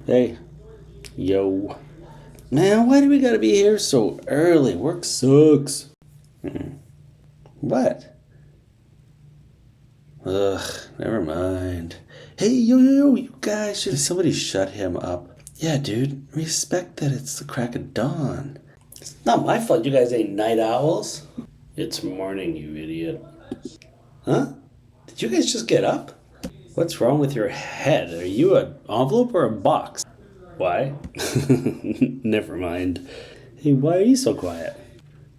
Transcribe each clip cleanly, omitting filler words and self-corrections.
Hey. Yo. Man, why do we gotta be here so early? Work sucks. What? Ugh, never mind. Hey, yo, you guys, should somebody shut him up? Yeah, dude, respect that it's the crack of dawn. It's not my fault you guys ain't night owls. It's morning, you idiot. Huh? Did you guys just get up? What's wrong with your head? Are you an envelope or a box? Why? Never mind. Hey, why are you so quiet?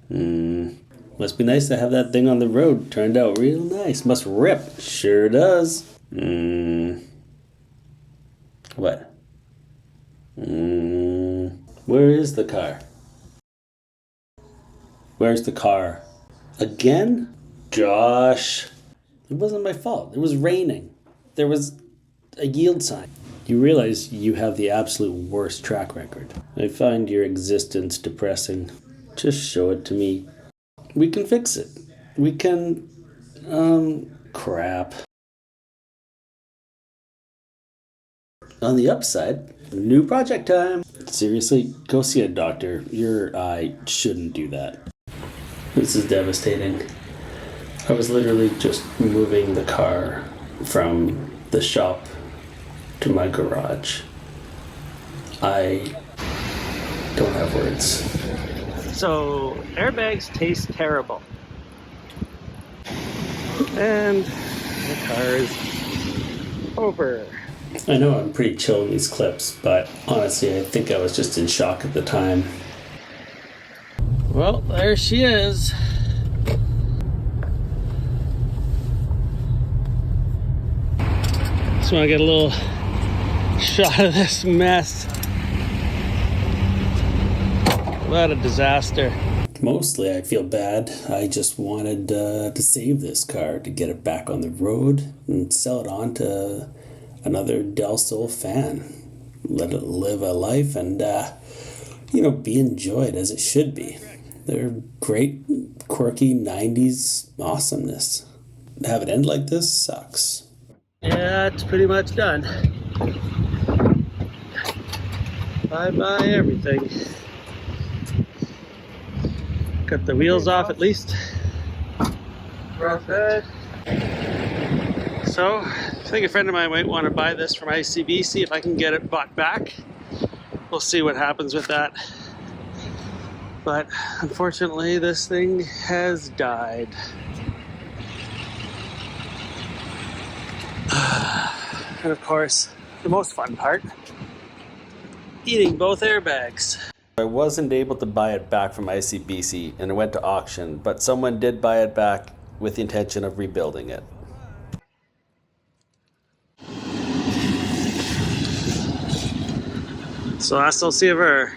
Must be nice to have that thing on the road. Turned out real nice. Must rip. Sure does. What? Where is the car? Where's the car? Again? Josh. It wasn't my fault. It was raining. There was a yield sign. You realize you have the absolute worst track record. I find your existence depressing. Just show it to me. We can fix it. We can... crap. On the upside, new project time. Seriously, go see a doctor. Your eye shouldn't do that. This is devastating. I was literally just moving the car from the shop to my garage. I don't have words. So, airbags taste terrible. And the car is over. I know I'm pretty chill in these clips, but honestly, I think I was just in shock at the time. Well, there she is. Just want to get a little shot of this mess. What a disaster. Mostly I feel bad. I just wanted to save this car, to get it back on the road and sell it on to another Delsol fan. Let it live a life and, be enjoyed as it should be. They're great, quirky 90s awesomeness. To have it end like this sucks. Yeah, it's pretty much done. Bye-bye everything. Cut the wheels off at least. Good. So, I think a friend of mine might want to buy this from ICB, see if I can get it bought back. We'll see what happens with that. But unfortunately, this thing has died. And of course, the most fun part, eating both airbags. I wasn't able to buy it back from ICBC and it went to auction, but someone did buy it back with the intention of rebuilding it. So last I'll see of her.